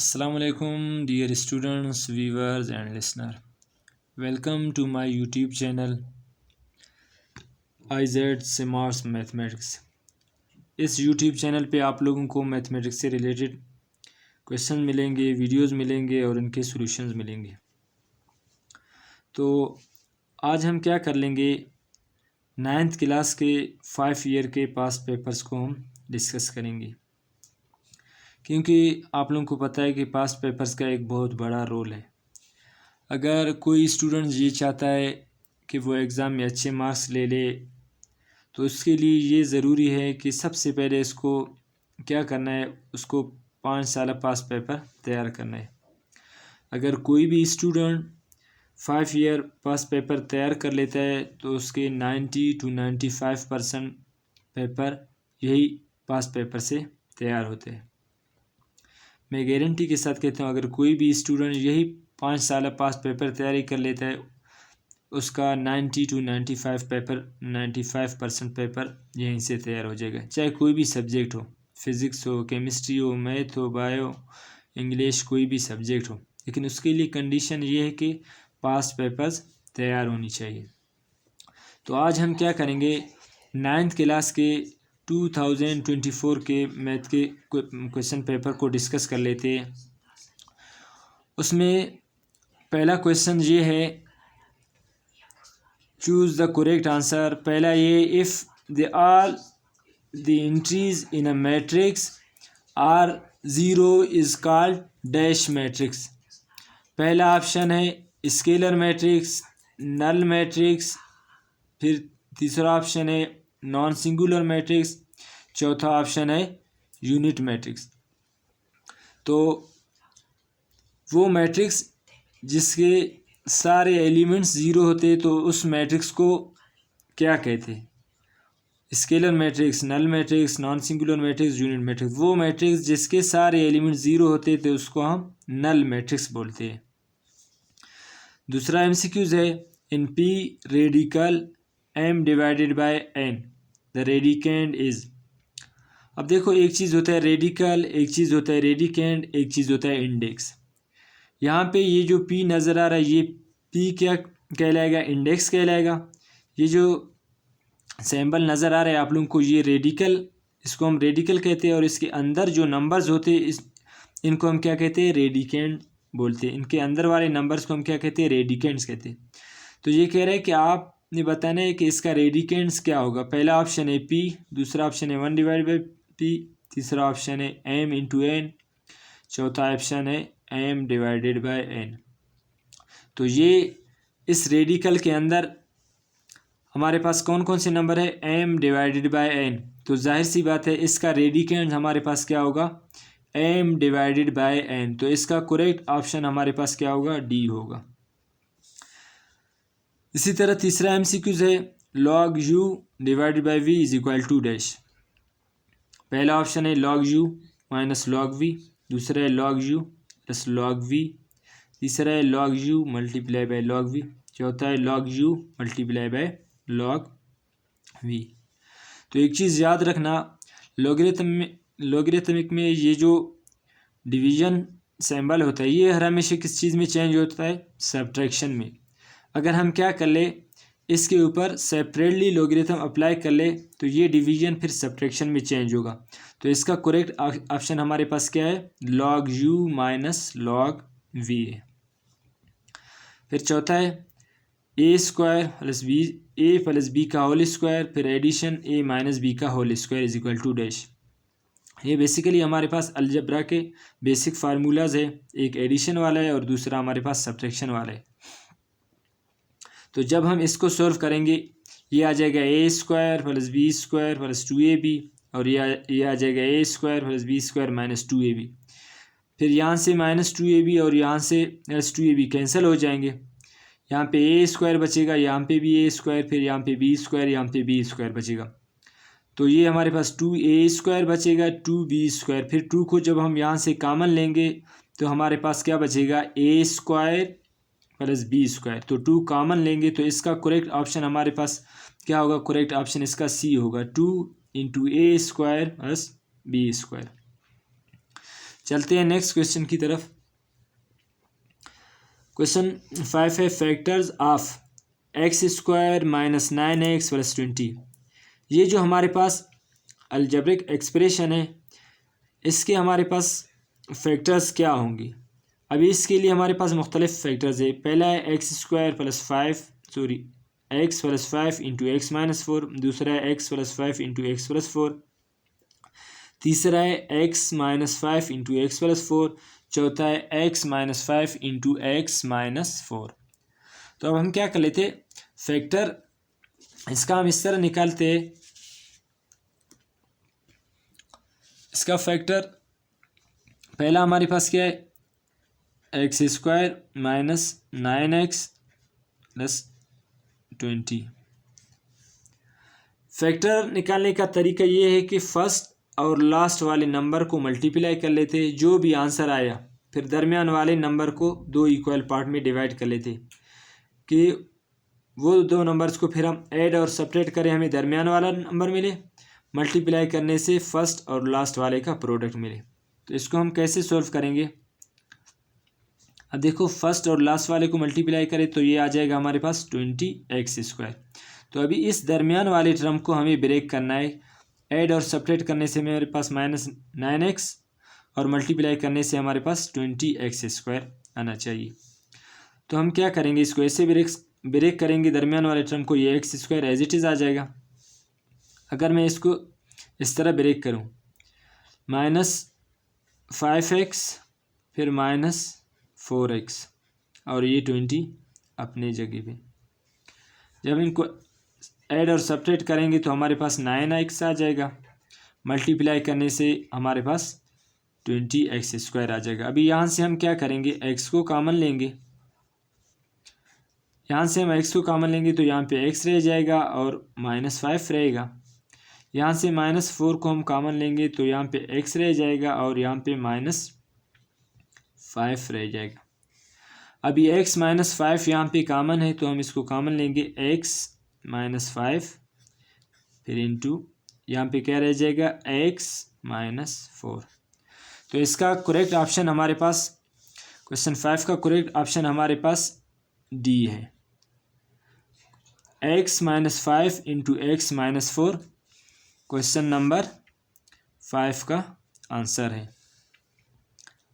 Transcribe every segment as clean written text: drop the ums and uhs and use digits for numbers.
Assalamu alaikum dear students, viewers and listener. Welcome to my YouTube channel IZ Smart Mathematics. इस YouTube channel पे आप लोगों को mathematics से रिलेटेड क्वेश्चन मिलेंगे, वीडियोस मिलेंगे और उनके सॉल्यूशंस मिलेंगे। तो आज हम क्या कर लेंगे, 9th क्लास के 5 ईयर के पास्ट पेपर्स को हम डिस्कस करेंगे, क्योंकि आप लोगों को पता है कि पास्ट पेपर्स का एक बहुत बड़ा रोल है। अगर कोई स्टूडेंट ये चाहता है कि वो एग्ज़ाम में अच्छे मार्क्स ले ले, तो उसके लिए ये ज़रूरी है कि सबसे पहले इसको क्या करना है, उसको 5 साल पास्ट पेपर तैयार करना है। अगर कोई भी स्टूडेंट 5 ईयर पास्ट पेपर तैयार कर लेता है तो उसके 90 to 95% पेपर यही पास्ट पेपर से तैयार होते हैं। मैं गारंटी के साथ कहता हूँ, अगर कोई भी स्टूडेंट यही 5 साल पास्ट पेपर तैयारी कर लेता है, उसका 90 to 95% पेपर यहीं से तैयार हो जाएगा। चाहे कोई भी सब्जेक्ट हो, फिज़िक्स हो, केमिस्ट्री हो, मैथ हो, बायो, इंग्लिश, कोई भी सब्जेक्ट हो, लेकिन उसके लिए कंडीशन ये है कि पास्ट पेपर्स तैयार होनी चाहिए। तो आज हम क्या करेंगे, 9th क्लास के 2024 के मैथ के क्वेश्चन पेपर को डिस्कस कर लेते हैं। उसमें पहला क्वेश्चन ये है, चूज़ द करेक्ट आंसर। पहला ये, if the all the entries in a matrix are zero is called dash matrix. पहला ऑप्शन है स्केलर मैट्रिक्स, नल मैट्रिक्स, फिर तीसरा ऑप्शन है नॉन सिंगुलर मैट्रिक्स, चौथा ऑप्शन है यूनिट मैट्रिक्स। तो वो मैट्रिक्स जिसके सारे एलिमेंट्स ज़ीरो होते तो उस मैट्रिक्स को क्या कहते हैं? Scalar matrix, null matrix, non singular matrix, unit matrix. वो मैट्रिक्स जिसके सारे एलिमेंट्स ज़ीरो होते थे उसको हम नल मैट्रिक्स बोलते हैं। दूसरा एमसीक्यूज है, in P radical m divided by n the radicand is. अब देखो, एक चीज़ होता है रेडिकल, एक चीज़ होता है रेडिकेंड, एक चीज़ होता है इंडेक्स। यहाँ पे ये जो p नज़र आ रहा है, ये p क्या कहलाएगा? इंडेक्स कहलाएगा। ये जो सैम्बल नज़र आ रहा है आप लोगों को, ये रेडिकल, इसको हम रेडिकल कहते हैं, और इसके अंदर जो नंबर्स होते हैं इनको हम क्या कहते हैं? रेडिकेंड बोलते हैं। इनके अंदर वाले नंबर्स को हम क्या कहते हैं? रेडिकेंड्स कहते हैं। तो ये कह रहे हैं कि आपने बताना है कि इसका रेडिकेंड्स क्या होगा। पहला ऑप्शन है p, दूसरा ऑप्शन है 1 डिवाइड बाई p, तीसरा ऑप्शन है m इंटू n, चौथा ऑप्शन है m डिवाइडेड बाय n। तो ये इस रेडिकल के अंदर हमारे पास कौन कौन से नंबर है? m divided by n। तो जाहिर सी बात है इसका रेडिकेंड हमारे पास क्या होगा? m divided by n। तो इसका करेक्ट ऑप्शन हमारे पास क्या होगा? d होगा। इसी तरह तीसरा एमसीक्यूज है, log u divided by v is equal to dash. पहला ऑप्शन है log u minus log v, दूसरा है log u plus log v, तीसरा है log u multiply by log v, चौथा है log u multiply by log v। तो एक चीज़ याद रखना, लोगरिथमिक में ये जो डिवीजन सिंबल होता है ये हर हमेशा किस चीज़ में चेंज होता है? सब्ट्रैक्शन में। अगर हम क्या कर ले, इसके ऊपर सेपरेटली लोगरिथम अप्लाई कर ले तो ये डिवीजन फिर सब्ट्रैक्शन में चेंज होगा। तो इसका करेक्ट ऑप्शन हमारे पास क्या है? log u minus log v है। फिर चौथा है a square plus B, a plus B का होल स्क्वायर, फिर एडिशन a माइनस बी का whole square is equal to dash. ये बेसिकली हमारे पास अलजेब्रा के बेसिक फार्मूलाज है, एक एडिशन वाला है और दूसरा हमारे पास सब्ट्रैक्शन वाला है। तो जब हम इसको सॉल्व करेंगे, ये आ जाएगा a square plus B square plus 2ab, और ये आ जाएगा a square plus B square minus 2ab। फिर यहाँ से माइनस 2ab और यहाँ से प्लस 2ab कैंसिल हो जाएंगे। यहाँ पे a स्क्वायर बचेगा, यहाँ पे भी a स्क्वायर, फिर यहाँ पे b स्क्वायर, यहाँ पे b स्क्वायर बचेगा। तो ये हमारे पास 2a स्क्वायर बचेगा, 2b स्क्वायर। फिर 2 को जब हम यहाँ से कॉमन लेंगे तो हमारे पास क्या बचेगा? a square plus B square. तो 2 कॉमन लेंगे तो इसका करेक्ट ऑप्शन हमारे पास क्या होगा? करेक्ट ऑप्शन इसका सी होगा, 2 इंटू ए स्क्वायर प्लस बी स्क्वायर। चलते हैं नेक्स्ट क्वेश्चन की तरफ। क्वेश्चन 5 है factors of x² minus 9x plus 20। ये जो हमारे पास अलजेब्रिक एक्सप्रेशन है इसके हमारे पास फैक्टर्स क्या होंगे। अभी इसके लिए हमारे पास मुख्तलिफ फैक्टर्स है। पहला है x plus 5 into x minus 4। दूसरा है x plus 5 into x plus 4। तीसरा है x minus 5 into x plus 4। चौथा है x minus 5 into x minus 4। तो अब हम क्या कर लेते फैक्टर, इसका हम इस तरह निकालते, इसका फैक्टर पहला हमारे पास क्या है x² minus 9x plus 20। Factor निकालने का तरीका ये है कि फर्स्ट और लास्ट वाले नंबर को मल्टीप्लाई कर लेते, जो भी आंसर आया फिर दरमियान वाले नंबर को दो इक्वल पार्ट में डिवाइड कर लेते कि वो दो नंबर्स को फिर हम ऐड और सब्ट्रैक्ट करें, हमें दरमियान वाला नंबर मिले, मल्टीप्लाई करने से फर्स्ट और लास्ट वाले का प्रोडक्ट मिले। तो इसको हम कैसे सॉल्व करेंगे। अब देखो फर्स्ट और लास्ट वाले को मल्टीप्लाई करें तो ये आ जाएगा हमारे पास 20x²। तो अभी इस दरमियान वाले टर्म को हमें ब्रेक करना है। ऐड और सब्ट्रैक्ट करने से मेरे पास माइनस 9x और मल्टीप्लाई करने से हमारे पास 20x² आना चाहिए। तो हम क्या करेंगे, इसको ऐसे ब्रेक करेंगे दरमियान वाले टर्म को, ये x² एज इट इज़ आ जाएगा। अगर मैं इसको इस तरह ब्रेक करूं -5x फिर -4x और ये 20 अपने जगह पे। जब इनको ऐड और सब्ट्रैक्ट करेंगे तो हमारे पास 9x आ जाएगा, मल्टीप्लाई करने से हमारे पास 20x² आ जाएगा। अभी यहाँ से हम क्या करेंगे, x को कॉमन लेंगे। यहाँ से हम x को कॉमन लेंगे तो यहाँ पे x रह जाएगा और -5 रहेगा। यहाँ से -4 को हम कॉमन लेंगे तो यहाँ पे x रह जाएगा और यहाँ पे -5 रह जाएगा। अभी x -5 यहाँ पे कॉमन है तो हम इसको कॉमन लेंगे, x -5 फिर इंटू यहाँ पे क्या रह जाएगा x -4। तो इसका करेक्ट ऑप्शन हमारे पास, क्वेश्चन 5 का करेक्ट ऑप्शन हमारे पास डी है, x -5 into x -4 question number 5 का आंसर है।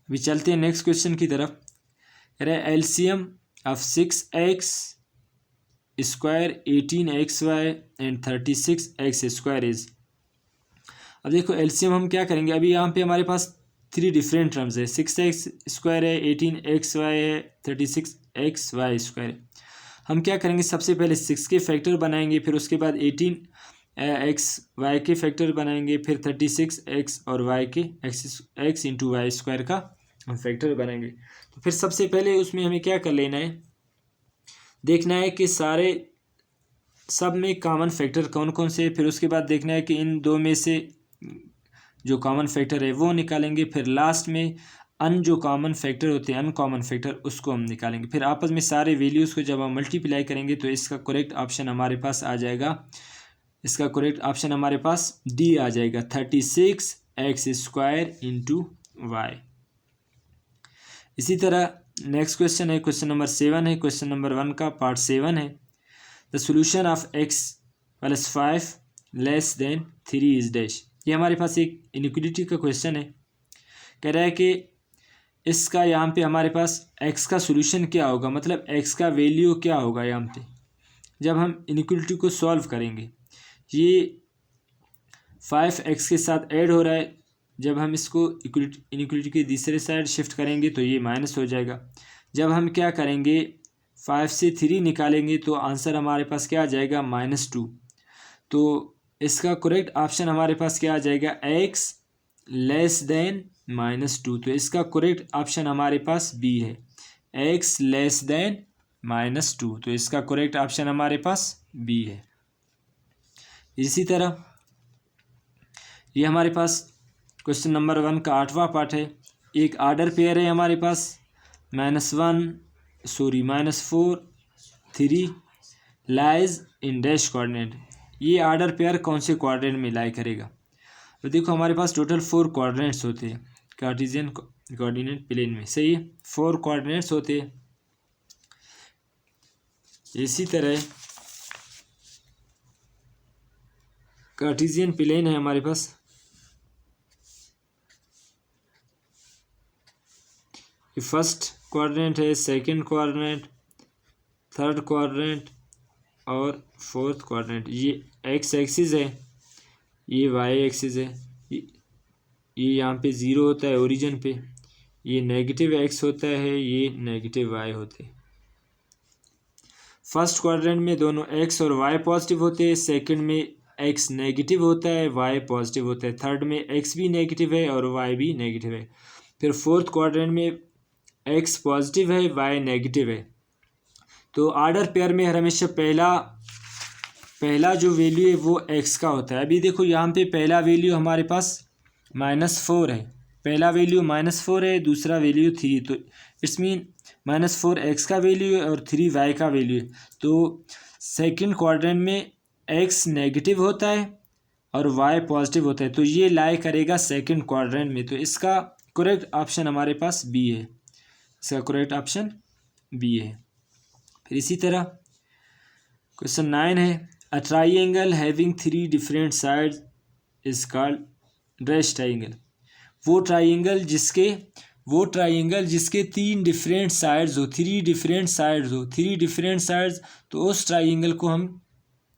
अभी चलते हैं नेक्स्ट क्वेश्चन की तरफ। LCM of 6x square 18xy and 36x² is. अब देखो एलसीएम हम क्या करेंगे, अभी यहाँ पे हमारे पास 3 डिफरेंट टर्म्स है, 6x² है, 18xy है, 36xy² है। हम क्या करेंगे, सबसे पहले 6 के फैक्टर बनाएंगे, फिर उसके बाद 18xy के फैक्टर बनाएंगे, फिर 36x और y के x इंटू y² का हम फैक्टर बनाएंगे। तो फिर सबसे पहले उसमें हमें क्या कर लेना है, देखना है कि सब में कॉमन फैक्टर कौन कौन से है। फिर उसके बाद देखना है कि इन दो में से जो कॉमन फैक्टर है वो निकालेंगे। फिर लास्ट में जो कॉमन फैक्टर होते हैं अनकॉमन फैक्टर उसको हम निकालेंगे। फिर आपस में सारे वैल्यूज़ को जब हम मल्टीप्लाई करेंगे तो इसका करेक्ट ऑप्शन हमारे पास आ जाएगा, इसका करेक्ट ऑप्शन हमारे पास डी आ जाएगा, 36x² इंटू y। इसी तरह नेक्स्ट क्वेश्चन है, क्वेश्चन नंबर 7 है, क्वेश्चन नंबर 1 का पार्ट 7 है। The solution of x + 5 less than 3 is dash. ये हमारे पास एक इनइक्वालिटी का क्वेश्चन है। कह रहा है कि इसका यहाँ पे हमारे पास x का सोल्यूशन क्या होगा, मतलब x का वैल्यू क्या होगा यहाँ पे जब हम इनइक्वालिटी को सॉल्व करेंगे। ये 5x के साथ ऐड हो रहा है, जब हम इसको इनइक्वालिटी के दूसरे साइड शिफ्ट करेंगे तो ये माइनस हो जाएगा। जब हम क्या करेंगे 5 से 3 निकालेंगे तो आंसर हमारे पास क्या आ जाएगा, -2। तो इसका करेक्ट ऑप्शन हमारे पास क्या आ जाएगा, x लेस देन -2। तो इसका करेक्ट ऑप्शन हमारे पास बी है, x लेस देन -2। तो इसका करेक्ट ऑप्शन हमारे पास बी है। इसी तरह ये हमारे पास क्वेश्चन नंबर 1 का 8वां पार्ट है। एक आर्डर पेयर है हमारे पास -4 3 लाइज इन डैश कोऑर्डिनेट। ये आर्डर पेयर कौन से कोऑर्डिनेट में लाई करेगा। तो देखो हमारे पास टोटल 4 कोऑर्डिनेट्स होते हैं कार्टेशियन कोऑर्डिनेट प्लेन में, सही है। 4 कोऑर्डिनेट्स होते हैं। इसी तरह कार्टेशियन प्लेन है हमारे पास, फर्स्ट क्वाड्रेंट है, सेकंड क्वाड्रेंट, थर्ड क्वाड्रेंट और फोर्थ क्वाड्रेंट। ये एक्स एक्सिस है, ये वाई एक्सिस है। ये यहाँ पे ज़ीरो होता है ओरिजिन पे, ये नेगेटिव एक्स होता है, ये नेगेटिव वाई होते हैं। फर्स्ट क्वाड्रेंट में दोनों एक्स और वाई पॉजिटिव होते हैं, सेकंड में एक्स नेगेटिव होता है, वाई पॉजिटिव होता है, थर्ड में एक्स भी नेगेटिव है और वाई भी नेगेटिव है। फिर फोर्थ क्वाड्रेंट में एक्स पॉजिटिव है, वाई नेगेटिव है। तो ऑर्डर पेयर में हमेशा पहला जो वैल्यू है वो एक्स का होता है। अभी देखो यहाँ पे पहला वैल्यू हमारे पास -4 है, पहला वैल्यू -4 है, दूसरा वैल्यू 3, तो इट्स मीन -4 एक्स का वैल्यू है और 3 वाई का वैल्यू है। तो सेकंड क्वाड्रेंट में एक्स नेगेटिव होता है और वाई पॉजिटिव होता है, तो ये लाई करेगा सेकंड क्वाड्रेंट में। तो इसका करेक्ट ऑप्शन हमारे पास बी है, इसका करेक्ट ऑप्शन बी है। फिर इसी तरह क्वेश्चन 9 है, a triangle having 3 different sides is called dash triangle. वो ट्राइंगल जिसके 3 डिफरेंट साइड्स हो, 3 डिफरेंट साइड्स हो, 3 डिफरेंट साइड्स, तो उस ट्राइंगल को हम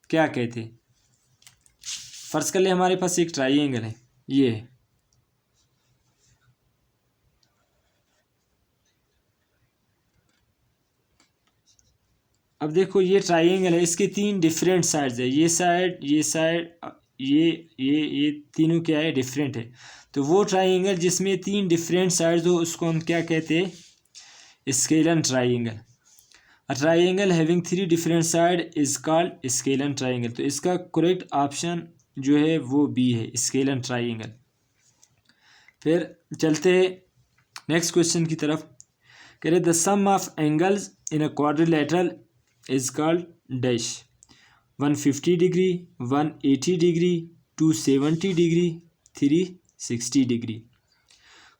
क्या कहते हैं। फर्स्ट कर ले, हमारे पास एक ट्राइंगल है, ये है, अब देखो ये ट्राइंगल है, इसके 3 डिफरेंट साइड्स है, ये साइड, ये साइड, ये तीनों क्या है, डिफरेंट है। तो वो ट्राइंगल जिसमें 3 डिफरेंट साइड्स हो उसको हम क्या कहते हैं, scalene triangle. A triangle having 3 different side is called scalene triangle. तो इसका करेक्ट ऑप्शन जो है वो बी है, स्केलन ट्राइंगल। फिर चलते हैं नेक्स्ट क्वेश्चन की तरफ। कह रहे the sum of angles in a quadrilateral is called dash. 150 degree, 180 degree, 270 degree, 360 degree.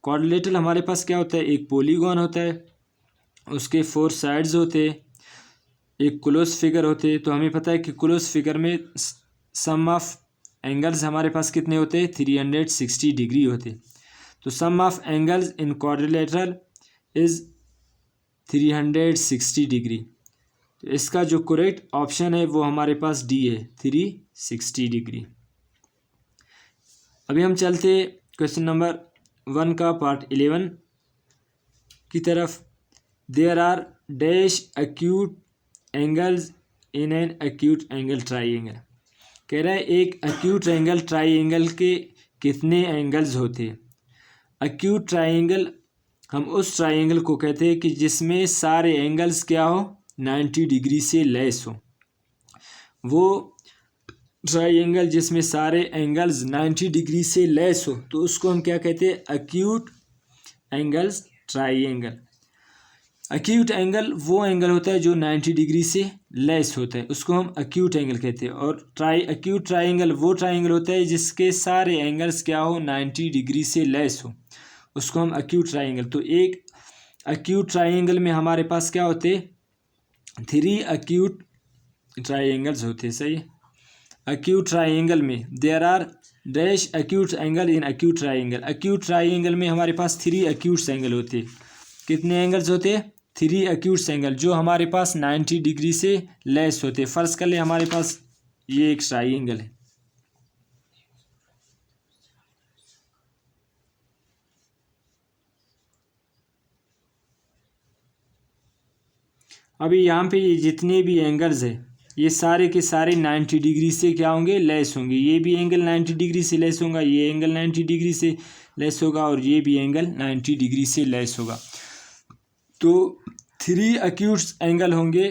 Quadrilateral हमारे पास क्या होता है, एक पॉलीगॉन होता है, उसके 4 साइड्स होते हैं, एक क्लोज फिगर होते हैं। तो हमें पता है कि क्लोज फिगर में सम ऑफ एंगल्स हमारे पास कितने होते हैं, 360 डिग्री होते। तो sum of angles in quadrilateral is 360 degree. तो इसका जो करेक्ट ऑप्शन है वो हमारे पास डी है, 360 डिग्री। अभी हम चलते क्वेश्चन नंबर 1 का पार्ट 11 की तरफ। There are dash acute angles in an acute angle triangle. कह रहा है एक एक्यूट एंगल ट्राइंगल के कितने एंगल्स होते हैं। एक्यूट ट्राइंगल हम उस ट्राइंगल को कहते हैं कि जिसमें सारे एंगल्स क्या हो, 90 डिग्री से लेस हो। वो ट्राइंगल जिसमें सारे एंगल्स 90 डिग्री से लेस हो तो उसको हम क्या कहते हैं, acute angles triangle. Acute angle वो एंगल होता है जो 90 डिग्री से लेस होता है, उसको हम एक्यूट एंगल कहते हैं। और एक्यूट ट्राइंगल वो ट्राइंगल होता है जिसके सारे एंगल्स क्या हो, 90 डिग्री से लेस हो, उसको हम एक्यूट ट्राइंगल। तो एक एक्यूट ट्राइंगल में हमारे पास क्या होते, 3 एक्यूट ट्राइंगल्स होते, सही। एक्यूट ट्राइंगल में there are dash acute angle in acute triangle. Acute triangle में हमारे पास 3 एक्यूट एंगल होते। कितने एंगल्स होते, 3 एक्यूट एंगल जो हमारे पास 90 डिग्री से लेस होते। फर्स्ट कर ले, हमारे पास ये एक ट्राइंगल है, अभी यहाँ पे ये जितने भी एंगल्स है ये सारे के सारे 90 डिग्री से क्या होंगे, लेस होंगे। ये भी एंगल 90 डिग्री से लेस होगा, ये एंगल 90 डिग्री से लेस होगा और ये भी एंगल 90 डिग्री से लेस होगा। तो 3 एक्यूट एंगल होंगे।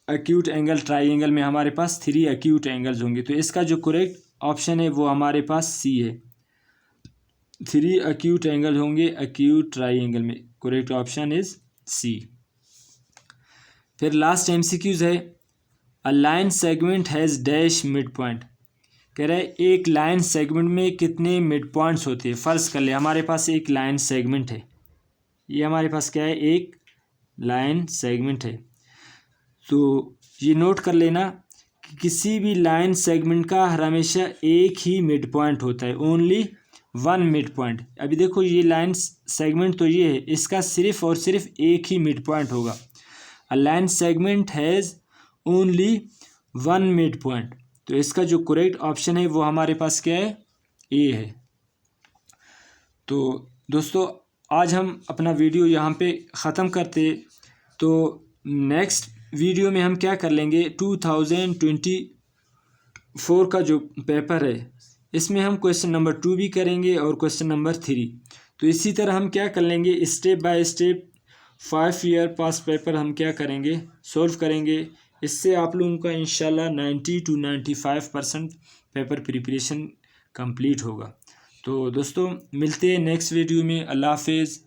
एक्यूट एंगल ट्राइंगल में हमारे पास 3 एक्यूट एंगल्स होंगे। तो इसका जो करेक्ट ऑप्शन है वो हमारे पास सी है, 3 एक्यूट एंगल होंगे एक्यूट ट्राइंगल में। Correct option is C. फिर लास्ट एमसीक्यूज है, a line segment has dash mid point. कह रहा है एक लाइन सेगमेंट में कितने मिड पॉइंट्स होते हैं। फ़र्ज़ कर ले हमारे पास एक लाइन सेगमेंट है, ये हमारे पास क्या है, एक लाइन सेगमेंट है। तो ये नोट कर लेना कि किसी भी लाइन सेगमेंट का हर हमेशा एक ही मिड पॉइंट होता है, ओनली वन मिड पॉइंट। अभी देखो ये लाइन सेगमेंट तो ये है, इसका सिर्फ और सिर्फ एक ही मिड पॉइंट होगा। अ line segment has only one mid point. तो इसका जो करेक्ट ऑप्शन है वो हमारे पास क्या है, ए है। तो दोस्तों आज हम अपना वीडियो यहाँ पे ख़त्म करते। तो नेक्स्ट वीडियो में हम क्या कर लेंगे, 2024 का जो पेपर है इसमें हम क्वेश्चन नंबर 2 भी करेंगे और क्वेश्चन नंबर 3। तो इसी तरह हम क्या कर लेंगे, step by step 5 year pass paper हम क्या करेंगे, सॉल्व करेंगे। इससे आप लोगों का इंशाल्लाह 90 to 95% पेपर प्रिपरेशन कंप्लीट होगा। तो दोस्तों मिलते हैं नेक्स्ट वीडियो में। अल्लाह हाफिज़।